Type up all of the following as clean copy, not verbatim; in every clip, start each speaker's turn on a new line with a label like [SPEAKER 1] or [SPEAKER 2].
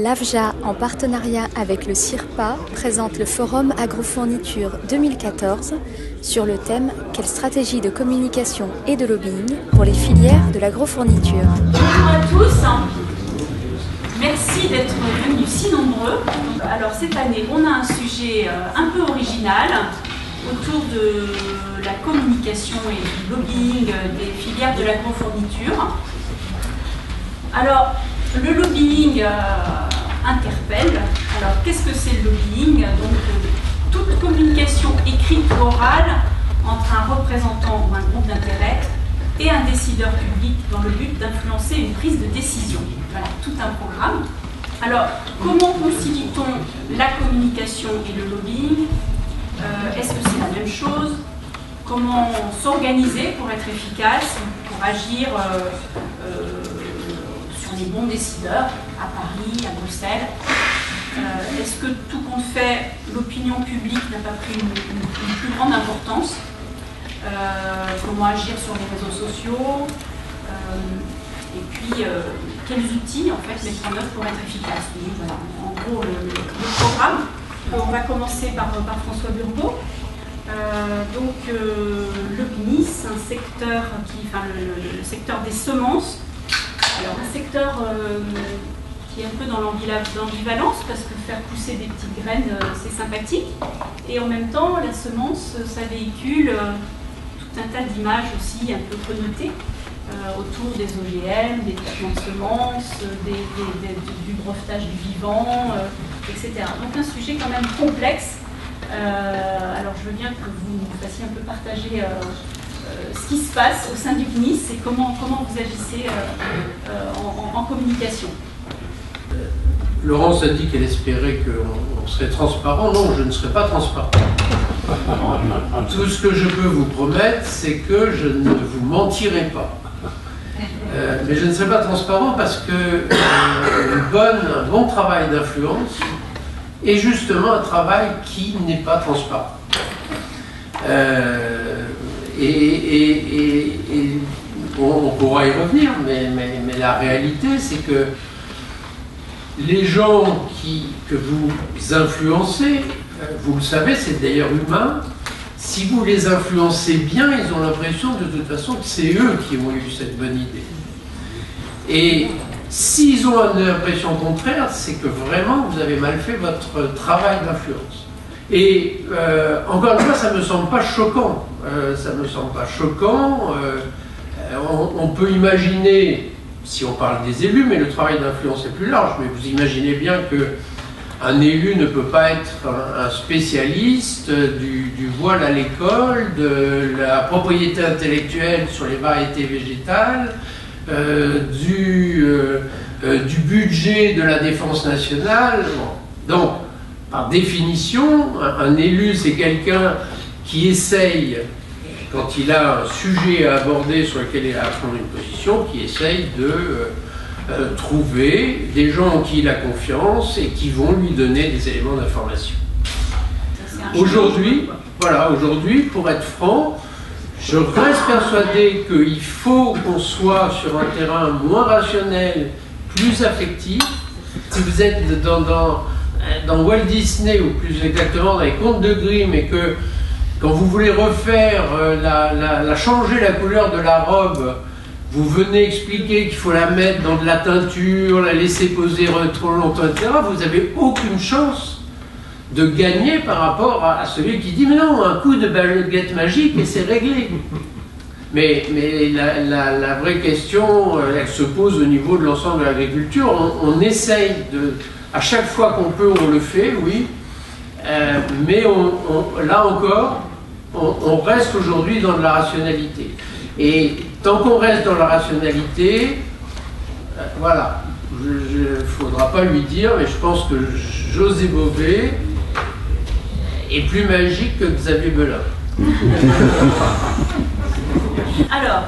[SPEAKER 1] L'AFJA, en partenariat avec le CIRPA, présente le Forum Agrofourniture 2014 sur le thème « Quelle stratégie de communication et de lobbying pour les filières de l'agrofourniture ».
[SPEAKER 2] Bonjour à tous, merci d'être venus si nombreux. Alors cette année, on a un sujet un peu original autour de la communication et du lobbying des filières de l'agrofourniture. Alors, le lobbying interpelle. Alors, qu'est-ce que c'est le lobbying? Donc, toute communication écrite ou orale entre un représentant ou un groupe d'intérêt et un décideur public dans le but d'influencer une prise de décision. Voilà, tout un programme. Alors, comment concilie-t-on la communication et le lobbying? Est-ce que c'est la même chose? Comment s'organiser pour être efficace, pour agir sur les bons décideurs à Paris, à Bruxelles? Est-ce que tout compte fait, l'opinion publique n'a pas pris une plus grande importance? Comment agir sur les réseaux sociaux? Et puis, quels outils en fait mettre en œuvre pour être efficace? Donc, voilà, en gros, le programme. On va commencer par François Burgot. Le CNIS, un secteur le secteur des semences. Alors un secteur qui est un peu dans l'ambivalence parce que faire pousser des petites graines c'est sympathique et en même temps la semence ça véhicule tout un tas d'images aussi un peu connotées autour des OGM, des traitements de semences, du brevetage du vivant, etc. Donc un sujet quand même complexe. Alors je veux bien que vous nous fassiez un peu partager ce qui se passe au sein du CNIS et comment vous agissez en communication.
[SPEAKER 3] Laurence a dit qu'elle espérait qu'on serait transparent. Non, je ne serai pas transparent. Tout ce que je peux vous promettre, c'est que je ne vous mentirai pas. Mais je ne serai pas transparent parce que un bon travail d'influence est justement un travail qui n'est pas transparent. On pourra y revenir, mais la réalité, c'est que les gens que vous influencez, vous le savez, c'est d'ailleurs humain, si vous les influencez bien, ils ont l'impression de toute façon que c'est eux qui ont eu cette bonne idée. Et s'ils ont l'impression contraire, c'est que vraiment vous avez mal fait votre travail d'influence. Et encore une fois, ça ne me semble pas choquant. On peut imaginer, si on parle des élus, mais le travail d'influence est plus large, mais vous imaginez bien qu'un élu ne peut pas être un spécialiste du voile à l'école, de la propriété intellectuelle sur les variétés végétales, du budget de la défense nationale. Bon. Donc, par définition, un élu, c'est quelqu'un qui essaye, quand il a un sujet à aborder sur lequel il a à prendre une position, qui essaye de trouver des gens en qui il a confiance et qui vont lui donner des éléments d'information. Aujourd'hui, pour être franc, je reste persuadé qu'il faut qu'on soit sur un terrain moins rationnel, plus affectif. Si vous êtes dans Walt Disney, ou plus exactement dans les contes de Grimm, et que quand vous voulez refaire, changer la couleur de la robe, vous venez expliquer qu'il faut la mettre dans de la teinture, la laisser poser trop longtemps, etc., vous n'avez aucune chance de gagner par rapport à celui qui dit « mais non, un coup de baguette magique et c'est réglé ». Mais la vraie question, elle se pose au niveau de l'ensemble de l'agriculture. On essaye à chaque fois qu'on peut, on le fait, oui, mais là encore, on reste aujourd'hui dans de la rationalité. Et tant qu'on reste dans la rationalité, voilà, il ne faudra pas lui dire, mais je pense que José Bové est plus magique que Xavier Belin.
[SPEAKER 2] Alors,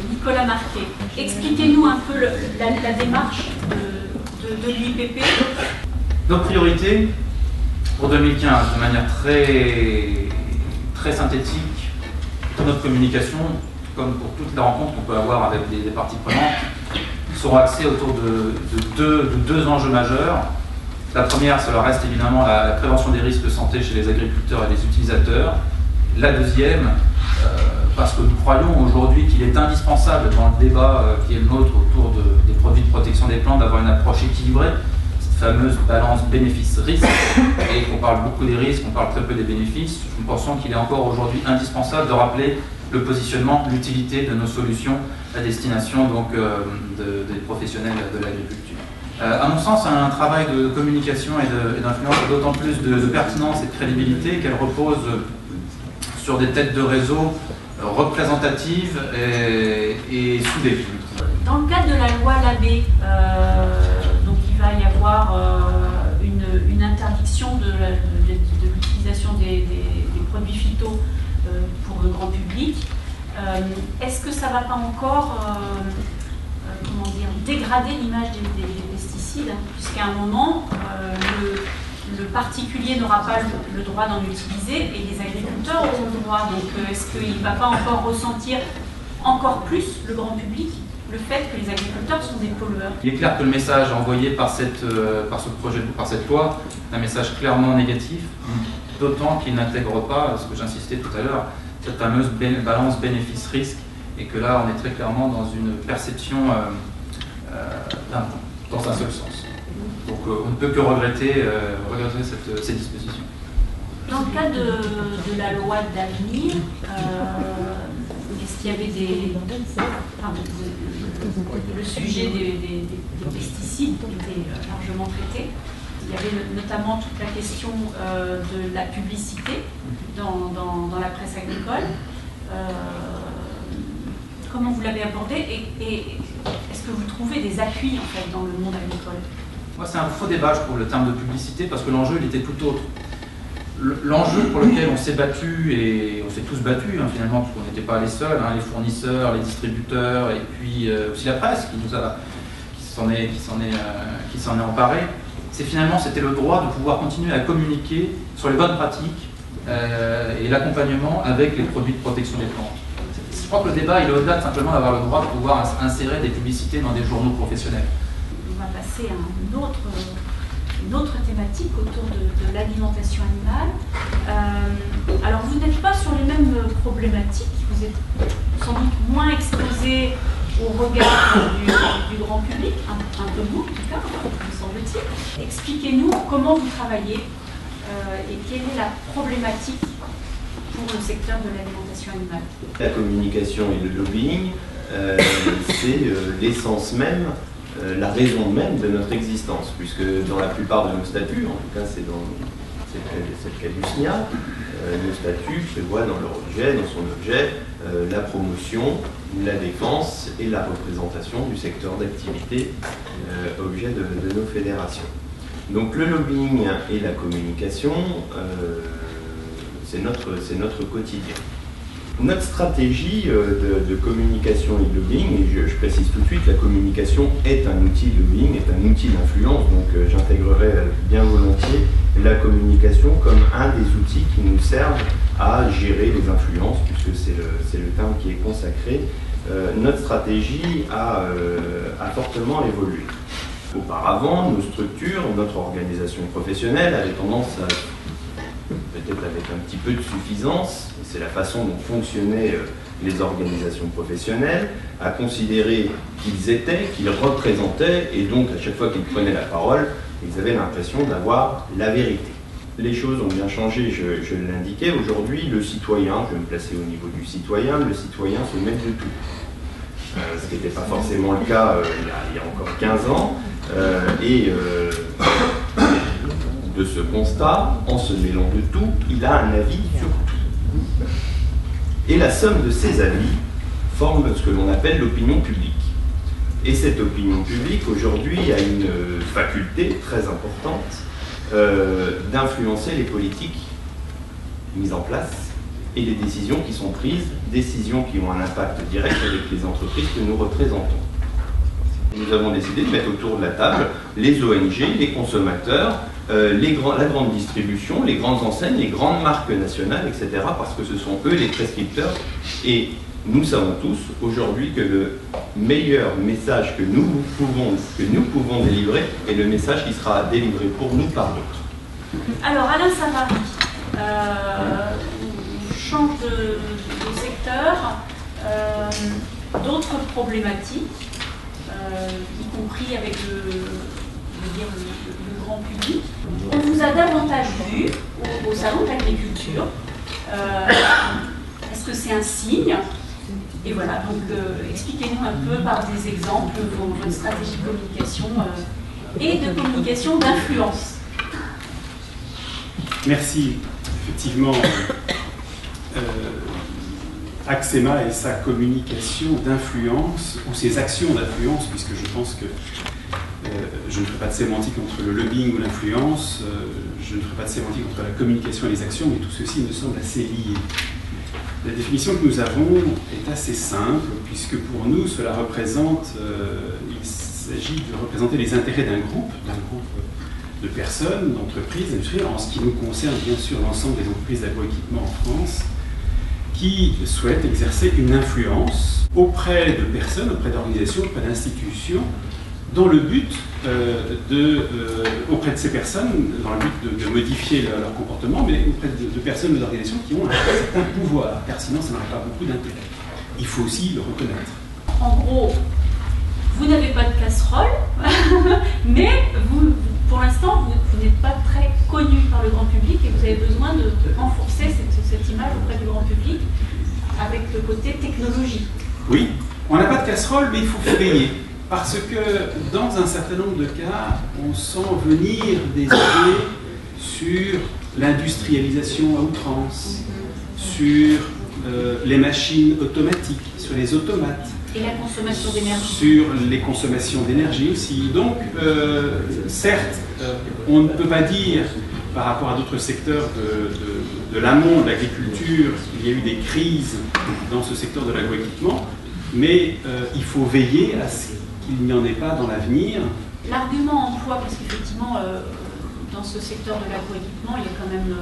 [SPEAKER 2] Nicolas Marquet, expliquez-nous un peu la démarche de l'UIPP.
[SPEAKER 4] Notre priorité pour 2015, de manière très synthétique, pour notre communication, comme pour toutes les rencontres qu'on peut avoir avec des parties prenantes, seront axés autour de deux enjeux majeurs. La première, cela reste évidemment la prévention des risques de santé chez les agriculteurs et les utilisateurs. La deuxième, parce que nous croyons aujourd'hui qu'il est indispensable dans le débat qui est le nôtre autour des produits de protection des plantes d'avoir une approche équilibrée, cette fameuse balance bénéfice-risque, et qu'on parle beaucoup des risques, on parle très peu des bénéfices. Nous pensons qu'il est encore aujourd'hui indispensable de rappeler le positionnement, l'utilité de nos solutions à destination donc, des professionnels de l'agriculture. À mon sens, un travail de communication et d'influence a d'autant plus de pertinence et de crédibilité qu'elle repose sur des têtes de réseau représentatives et soudées.
[SPEAKER 2] Dans le cadre de la loi Labbé, donc il va y avoir une interdiction de l'utilisation des produits phyto pour le grand public. Est-ce que ça ne va pas encore dégrader l'image des pesticides, puisqu'à un moment, le particulier n'aura pas le droit d'en utiliser et les agriculteurs auront le droit. Donc est-ce qu'il ne va pas encore ressentir encore plus le grand public le fait que les agriculteurs sont des pollueurs?
[SPEAKER 4] Il est clair que le message envoyé par cette loi est un message clairement négatif, d'autant qu'il n'intègre pas, ce que j'insistais tout à l'heure, cette fameuse balance bénéfice-risque, et que là on est très clairement dans une perception dans un seul sens. Donc on ne peut que regretter ces dispositions.
[SPEAKER 2] Dans le cas de la loi d'avenir, est-ce qu'il y avait le sujet des pesticides qui était largement traité? Il y avait notamment toute la question de la publicité dans la presse agricole. Comment vous l'avez abordé et est-ce que vous trouvez des appuis en fait, dans le monde agricole?
[SPEAKER 4] Moi, c'est un faux débat, je trouve, le terme de publicité, parce que l'enjeu, il était tout autre. L'enjeu pour lequel on s'est battu, et on s'est tous battus finalement, parce qu'on n'était pas les seuls, les fournisseurs, les distributeurs, et puis aussi la presse qui s'en est emparée, c'était le droit de pouvoir continuer à communiquer sur les bonnes pratiques et l'accompagnement avec les produits de protection des plantes. Je crois que le débat, il est au-delà de simplement d'avoir le droit de pouvoir insérer des publicités dans des journaux professionnels.
[SPEAKER 2] On va passer à une autre thématique autour de l'alimentation animale. Alors vous n'êtes pas sur les mêmes problématiques, vous êtes sans doute moins exposé au regard du grand public, un peu vous en tout cas, me semble-t-il. Expliquez-nous comment vous travaillez et quelle est la problématique pour le secteur de l'alimentation animale.
[SPEAKER 5] La communication et le lobbying, c'est l'essence même, la raison même de notre existence, puisque dans la plupart de nos statuts, en tout cas c'est le cas du SNIA, nos statuts prévoient dans son objet, la promotion, la défense et la représentation du secteur d'activité objet de nos fédérations. Donc le lobbying et la communication, c'est notre quotidien. Notre stratégie de communication et de lobbying, et je précise tout de suite, la communication est un outil de lobbying, est un outil d'influence, donc j'intégrerai bien volontiers la communication comme un des outils qui nous servent à gérer les influences, puisque c'est le terme qui est consacré. Notre stratégie a fortement évolué. Auparavant, nos structures, notre organisation professionnelle avait tendance à, peut-être avec un petit peu de suffisance, c'est la façon dont fonctionnaient les organisations professionnelles, à considérer qu'ils représentaient, et donc à chaque fois qu'ils prenaient la parole, ils avaient l'impression d'avoir la vérité. Les choses ont bien changé, je l'indiquais. Aujourd'hui, le citoyen, je vais me placer au niveau du citoyen, le citoyen se mêle de tout. Ce qui n'était pas forcément le cas il y a encore 15 ans. De ce constat, en se mêlant de tout, il a un avis sur tout. Et la somme de ces avis forme ce que l'on appelle l'opinion publique. Et cette opinion publique, aujourd'hui, a une faculté très importante d'influencer les politiques mises en place et les décisions qui sont prises, décisions qui ont un impact direct avec les entreprises que nous représentons. Nous avons décidé de mettre autour de la table les ONG, les consommateurs, la grande distribution, les grandes enseignes, les grandes marques nationales, etc. parce que ce sont eux les prescripteurs et nous savons tous aujourd'hui que le meilleur message que nous pouvons délivrer est le message qui sera délivré pour nous par d'autres.
[SPEAKER 2] Alors Alain Savary, on change de secteur, d'autres problématiques, y compris avec le grand public. On vous a davantage vu au Salon de l'Agriculture. Est-ce que c'est un signe? Et voilà, donc expliquez-nous un peu par des exemples votre stratégie de communication et de communication d'influence.
[SPEAKER 6] Merci. Effectivement, Axema et sa communication d'influence, ou ses actions d'influence, puisque je pense que je ne ferai pas de sémantique entre le lobbying ou l'influence, je ne ferai pas de sémantique entre la communication et les actions, mais tout ceci me semble assez lié. La définition que nous avons est assez simple, puisque pour nous, cela représente, il s'agit de représenter les intérêts d'un groupe de personnes, d'entreprises, d'industriels, en ce qui nous concerne bien sûr l'ensemble des entreprises d'agroéquipement en France, qui souhaitent exercer une influence auprès de personnes, auprès d'organisations, auprès d'institutions, dans le but auprès de ces personnes, dans le but de modifier leur comportement, mais auprès de personnes ou d'organisations qui ont un certain pouvoir, car sinon ça n'aurait pas beaucoup d'intérêt. Il faut aussi le reconnaître.
[SPEAKER 2] En gros, vous n'avez pas de casserole, mais pour l'instant, vous n'êtes pas très connu par le grand public et vous avez besoin de renforcer cette image auprès du grand public avec le côté technologie.
[SPEAKER 6] Oui, on n'a pas de casserole, mais il faut veiller. Parce que dans un certain nombre de cas, on sent venir des idées sur l'industrialisation à outrance, sur les machines automatiques, sur les automates.
[SPEAKER 2] Et la consommation d'énergie.
[SPEAKER 6] Sur les consommations d'énergie aussi. Donc, certes, on ne peut pas dire, par rapport à d'autres secteurs de l'amont de l'agriculture, qu'il y a eu des crises dans ce secteur de l'agroéquipement, mais il faut veiller à ce qu'il n'y en ait pas dans l'avenir.
[SPEAKER 2] L'argument emploi, parce qu'effectivement, dans ce secteur de l'agroéquipement, il y a quand même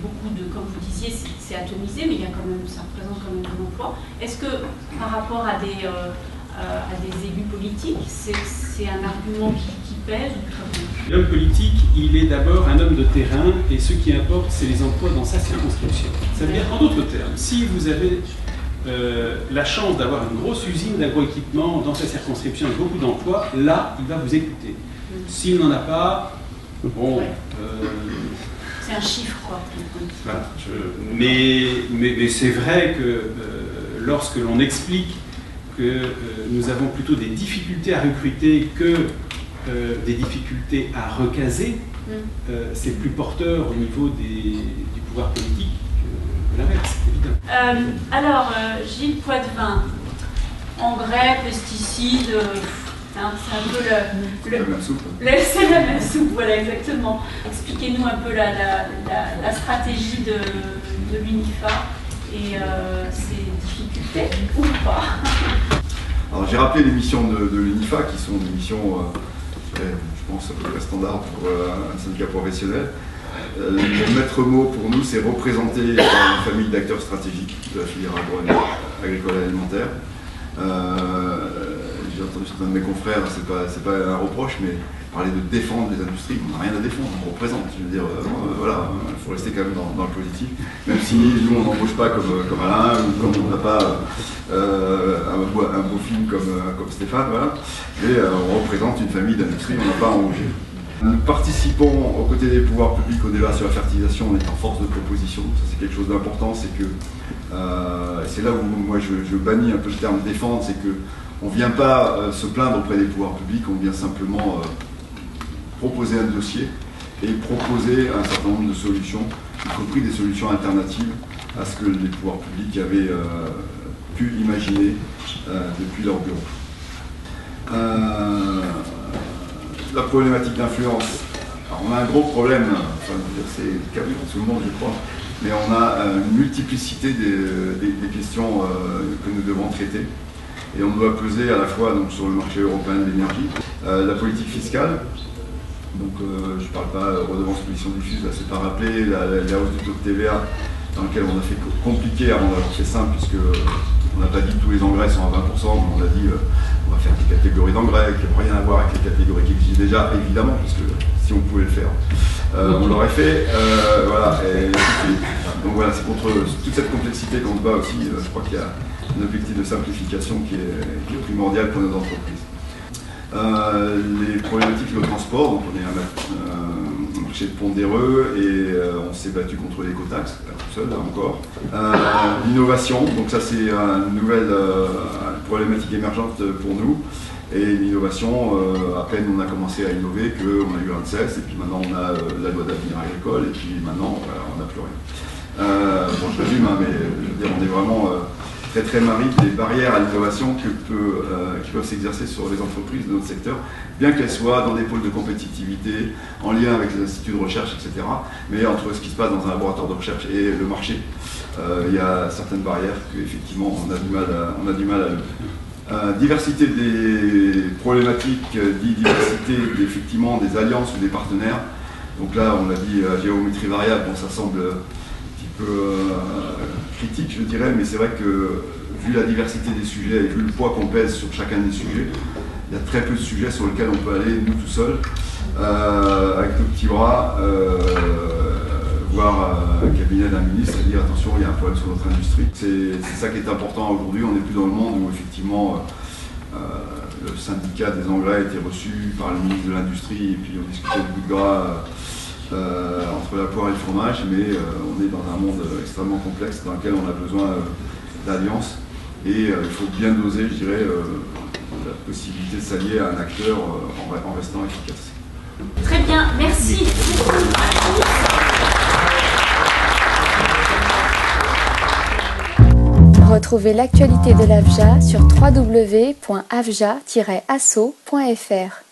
[SPEAKER 2] beaucoup de, comme vous disiez, c'est atomisé, mais il y a quand même, ça représente quand même de l'emploi. Est-ce que par rapport à des élus politiques, c'est un argument qui pèse ou très bien?
[SPEAKER 6] L'homme politique, il est d'abord un homme de terrain, et ce qui importe, c'est les emplois dans sa circonscription. Ça veut dire, en d'autres termes, si vous avez la chance d'avoir une grosse usine d'agroéquipement dans sa circonscription avec beaucoup d'emplois, là, il va vous écouter. S'il n'en a pas, bon...
[SPEAKER 2] Ouais. C'est un chiffre, quoi.
[SPEAKER 6] Voilà, mais c'est vrai que lorsque l'on explique que nous avons plutôt des difficultés à recruter que des difficultés à recaser, c'est plus porteur au niveau du pouvoir politique que l'inverse, évidemment.
[SPEAKER 2] Alors, Gilles Poitvin, engrais, pesticides, c'est un peu
[SPEAKER 7] c'est la même soupe.
[SPEAKER 2] C'est la même soupe, voilà, exactement. Expliquez-nous un peu la stratégie de l'UNIFA et ses difficultés, ou pas.
[SPEAKER 7] Alors j'ai rappelé les missions de l'UNIFA, qui sont des missions, je pense, à peu près standard pour un syndicat professionnel. Le maître mot pour nous, c'est représenter une famille d'acteurs stratégiques de la filière agricole et alimentaire. J'ai entendu certains de mes confrères, c'est pas un reproche, mais parler de défendre les industries, on n'a rien à défendre, on représente. Je veux dire, voilà, il faut rester quand même dans le positif. Même si nous, on n'embauche pas comme Alain, ou comme on n'a pas un beau film comme Stéphane, voilà. Et on représente une famille d'industries, on n'a pas à embaucher. Nous participons aux côtés des pouvoirs publics au débat sur la fertilisation en étant force de proposition. Ça, c'est quelque chose d'important, c'est que c'est là où moi je bannis un peu le terme défendre, c'est que on ne vient pas se plaindre auprès des pouvoirs publics, on vient simplement proposer un dossier et proposer un certain nombre de solutions, y compris des solutions alternatives à ce que les pouvoirs publics avaient pu imaginer depuis leur bureau. La problématique d'influence, on a un gros problème, enfin, c'est capé pour tout le monde je crois, mais on a une multiplicité des questions que nous devons traiter. Et on doit peser à la fois donc, sur le marché européen de l'énergie, la politique fiscale, donc je ne parle pas redevance pollution diffuse, là c'est pas rappelé, la hausse du taux de TVA dans lequel on a fait compliqué avant d'avoir fait simple, puisque on n'a pas dit que tous les engrais sont à 20%, mais on a dit on va faire des catégories d'engrais qui n'ont rien à voir avec les catégories qui existent déjà, évidemment, puisque si on pouvait le faire, on l'aurait fait. Voilà. Donc voilà, c'est contre toute cette complexité qu'on se bat aussi. Je crois qu'il y a un objectif de simplification qui est primordial pour nos entreprises. Les problématiques de transport, donc on est un marché pondéreux et on s'est battu contre l'écotaxe, tout seul là encore. L'innovation, donc ça c'est une nouvelle problématique émergente pour nous. Et l'innovation, à peine on a commencé à innover qu'on a eu l'ANSES, et puis maintenant on a la loi d'avenir agricole, et puis maintenant on n'a plus rien. Bon, je résume, hein, mais je veux dire, on est vraiment très marine des barrières à l'innovation qui peuvent s'exercer sur les entreprises de notre secteur, bien qu'elles soient dans des pôles de compétitivité, en lien avec les instituts de recherche, etc. Mais entre ce qui se passe dans un laboratoire de recherche et le marché, il y a certaines barrières qu'effectivement on a du mal à lever. Diversité des problématiques, dit diversité effectivement des alliances ou des partenaires. Donc là, on l'a dit, géométrie variable, bon, ça semble un petit peu critique, je dirais, mais c'est vrai que vu la diversité des sujets et vu le poids qu'on pèse sur chacun des sujets, il y a très peu de sujets sur lesquels on peut aller, nous tout seuls, avec nos petits bras, voir un cabinet d'un ministre et dire attention, il y a un problème sur notre industrie. C'est ça qui est important aujourd'hui. On n'est plus dans le monde où effectivement le syndicat des engrais a été reçu par le ministre de l'Industrie et puis on discutait de bout de gras entre la poire et le fromage, mais on est dans un monde extrêmement complexe dans lequel on a besoin d'alliances et il faut bien doser, je dirais, la possibilité de s'allier à un acteur en restant efficace.
[SPEAKER 2] Très bien, merci.
[SPEAKER 1] Retrouvez l'actualité de l'AFJA sur www.afja-asso.fr.